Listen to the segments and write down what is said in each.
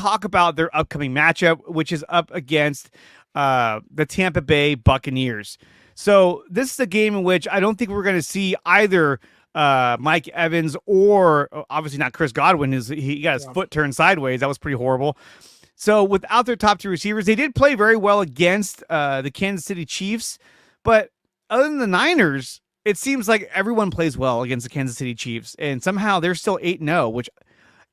talk about their upcoming matchup, which is up against the Tampa Bay Buccaneers. So this is a game in which I don't think we're going to see either Mike Evans or obviously not Chris Godwin. He got his foot turned sideways. That was pretty horrible. So without their top two receivers, they did play very well against the Kansas City Chiefs. But other than the Niners, it seems like everyone plays well against the Kansas City Chiefs. And somehow they're still 8-0, which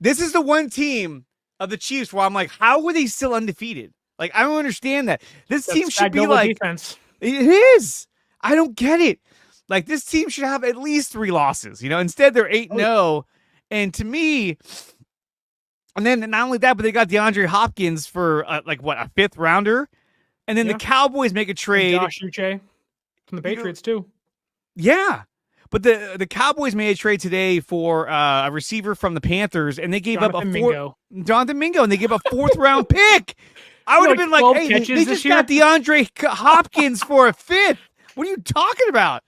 this is the one team of the Chiefs where I'm like, how were they still undefeated? Like, I don't understand that. This team should be like, defense. It is. I don't get it. Like, this team should have at least 3 losses. Instead they're 8-0. And to me, and then not only that, but they got DeAndre Hopkins for a 5th rounder. And then the Cowboys make a trade. And Josh Uche from the Patriots too. Yeah. But the Cowboys made a trade today for a receiver from the Panthers, and they gave Jonathan Mingo, and they gave a 4th round pick. I would have been like, hey, they just got DeAndre Hopkins for a 5th. What are you talking about?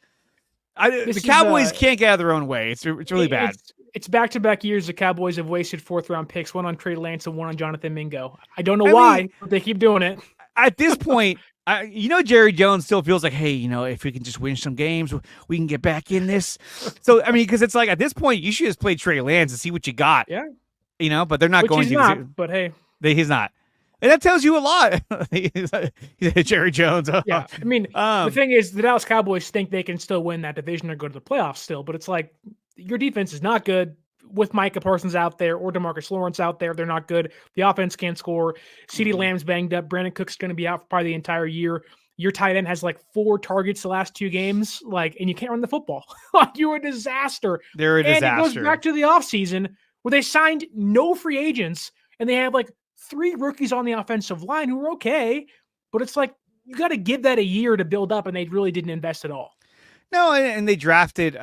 The Cowboys can't get out of their own way. It's really bad. It's back-to-back years the Cowboys have wasted 4th round picks, one on Trey Lance and one on Jonathan Mingo. I don't know why, but they keep doing it. At this point, Jerry Jones still feels like, hey, if we can just win some games, we can get back in this. So, because it's like at this point, you should just play Trey Lance and see what you got. Yeah. But they're not going to. Not, but hey. He's not. And that tells you a lot. Jerry Jones. Yeah. The thing is, the Dallas Cowboys think they can still win that division or go to the playoffs still, but it's like your defense is not good. With Micah Parsons out there or DeMarcus Lawrence out there, they're not good. The offense can't score. CeeDee Lamb's banged up. Brandon Cook's going to be out for probably the entire year. Your tight end has 4 targets the last 2 games, and you can't run the football. You're a disaster. They're a disaster. And it goes back to the offseason where they signed no free agents, and they have 3 rookies on the offensive line who are okay, but it's you got to give that a year to build up, and they really didn't invest at all. No, and they drafted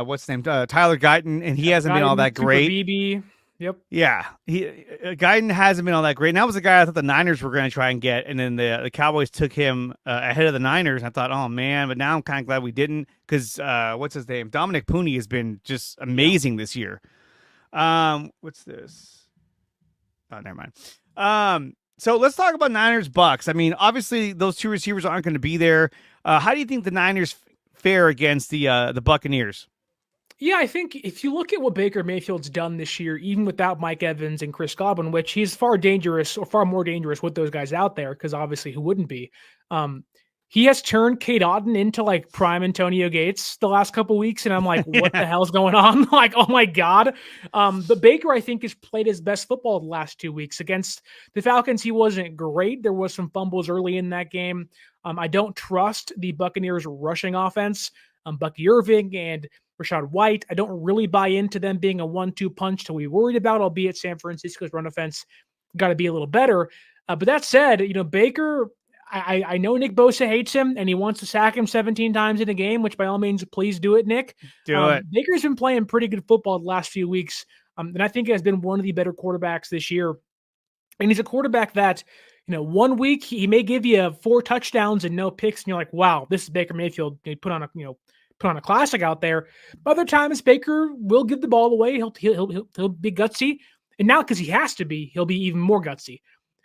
what's his name, Tyler Guyton, and he hasn't been all that great. BB. Yep. Yeah, Guyton hasn't been all that great. And that was the guy I thought the Niners were going to try and get, and then the Cowboys took him ahead of the Niners. And I thought, oh man, but now I'm kind of glad we didn't because what's his name, Dominic Pooney has been just amazing this year. What's this? Oh, never mind. So let's talk about Niners Bucks. Obviously those 2 receivers aren't going to be there. How do you think the Niners fare against the Buccaneers? Yeah, I think if you look at what Baker Mayfield's done this year, even without Mike Evans and Chris Godwin, which he's far more dangerous with those guys out there, because obviously who wouldn't be? He has turned Cade Otton into prime Antonio Gates the last couple weeks, and I'm like, what the hell's going on? Oh my God. But Baker, I think, has played his best football the last 2 weeks. Against the Falcons, he wasn't great. There was some fumbles early in that game. I don't trust the Buccaneers rushing offense. Bucky Irving and Rachaad White, I don't really buy into them being a 1-2 punch to be worried about, albeit San Francisco's run offense got to be a little better. But that said, Baker, I know Nick Bosa hates him and he wants to sack him 17 times in a game, which by all means, please do it, Nick. Do it. Baker's been playing pretty good football the last few weeks. And I think he has been one of the better quarterbacks this year. And he's a quarterback that, 1 week he may give you 4 touchdowns and no picks. And you're like, wow, this is Baker Mayfield. He put on a classic out there. But other times Baker will give the ball away. He'll be gutsy. And now because he has to be, he'll be even more gutsy.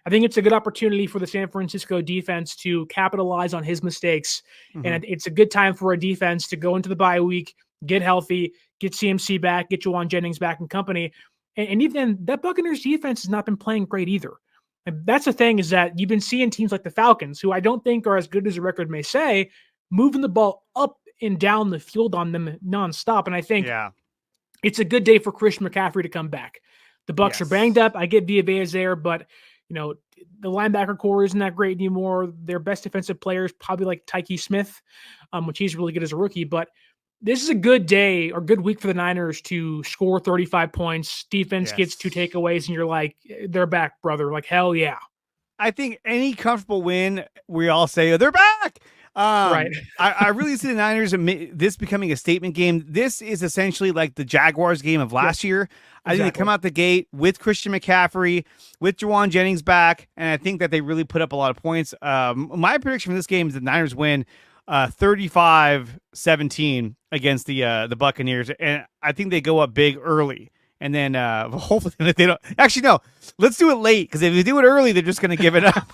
I think it's a good opportunity for the San Francisco defense to capitalize on his mistakes. Mm-hmm. And it's a good time for a defense to go into the bye week, get healthy, get CMC back, get Juwan Jennings back and company. And even that Buccaneers defense has not been playing great either. And that's the thing, is that you've been seeing teams like the Falcons, who I don't think are as good as the record may say, moving the ball up and down the field on them nonstop. And I think it's a good day for Christian McCaffrey to come back. The Bucs are banged up. I get Villa there, but the linebacker core isn't that great anymore. Their best defensive players probably like Tyke Smith, which he's really good as a rookie. But this is a good day or good week for the Niners to score 35 points. Defense gets 2 takeaways, and you're like, they're back, brother. Like, hell yeah. I think any comfortable win, we all say, oh, they're back. Right. I really see the Niners this becoming a statement game. This is essentially like the Jaguars game of last year. I think they come out the gate with Christian McCaffrey, with Juwan Jennings back, and I think that they really put up a lot of points. My prediction for this game is the Niners win 35-17 against the Buccaneers, and I think they go up big early. And then hopefully they don't. Actually, no. Let's do it late because if we do it early, they're just going to give it up,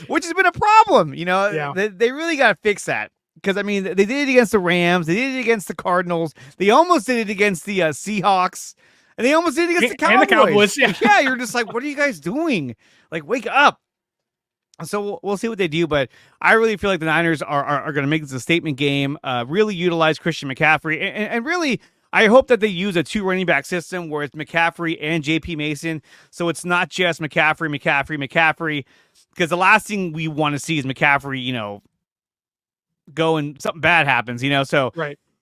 which has been a problem. Yeah. They really got to fix that. Because, I mean, they did it against the Rams. They did it against the Cardinals. They almost did it against the Seahawks. And they almost did it against the Cowboys. And the Cowboys, yeah. Yeah, you're just like, what are you guys doing? Like, wake up. So we'll see what they do, but I really feel like the Niners are going to make this a statement game, really utilize Christian McCaffrey, and really, I hope that they use a 2 running back system where it's McCaffrey and JP Mason, so it's not just McCaffrey, because the last thing we want to see is McCaffrey, go and something bad happens, so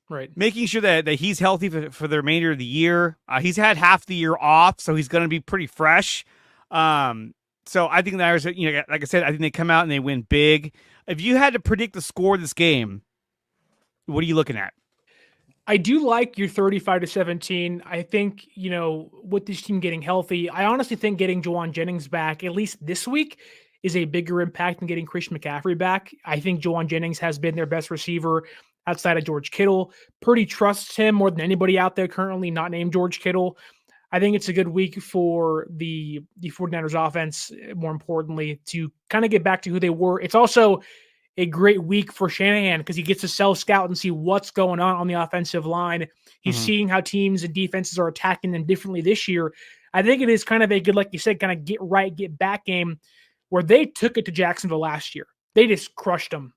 Right. making sure that he's healthy for the remainder of the year. He's had half the year off, so he's going to be pretty fresh. So I think the Niners, like I said, I think they come out and they win big. If you had to predict the score of this game, what are you looking at? I do like your 35-17. I think, with this team getting healthy, I honestly think getting Juwan Jennings back, at least this week, is a bigger impact than getting Christian McCaffrey back. I think Juwan Jennings has been their best receiver outside of George Kittle. Purdy trusts him more than anybody out there currently not named George Kittle. I think it's a good week for the 49ers offense, more importantly, to kind of get back to who they were. It's also a great week for Shanahan because he gets to scout and see what's going on the offensive line. He's seeing how teams and defenses are attacking them differently this year. I think it is kind of a good, like you said, kind of get right, get back game where they took it to Jacksonville last year. They just crushed them.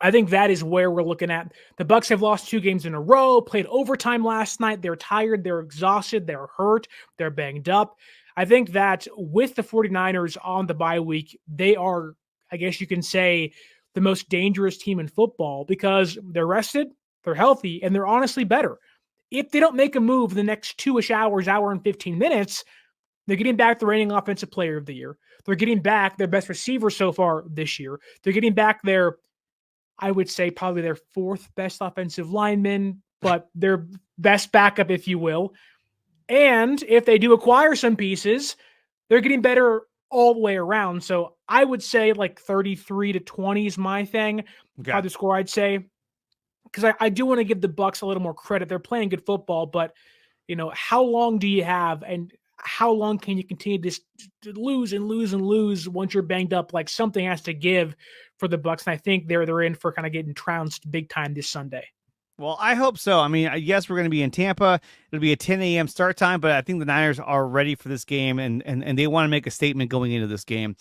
I think that is where we're looking at. The Bucs have lost 2 games in a row, played overtime last night. They're tired. They're exhausted. They're hurt. They're banged up. I think that with the 49ers on the bye week, they are, I guess you can say, the most dangerous team in football because they're rested, they're healthy, and they're honestly better. If they don't make a move in the next 2-ish hours, hour and 15 minutes, they're getting back the reigning offensive player of the year. They're getting back their best receiver so far this year. They're getting back their, I would say, probably their 4th best offensive lineman, but their best backup, if you will. And if they do acquire some pieces, they're getting better all the way around. So I would say like 33-20 is my thing. Okay. Probably the score I'd say. Because I do want to give the Bucs a little more credit. They're playing good football, but how long do you have and how long can you continue to lose and lose and lose once you're banged up? Like something has to give for the Bucs, and I think they're in for kind of getting trounced big time this Sunday. Well, I hope so. I mean, yes, we're going to be in Tampa. It'll be a 10 a.m. start time, but I think the Niners are ready for this game, and they want to make a statement going into this game.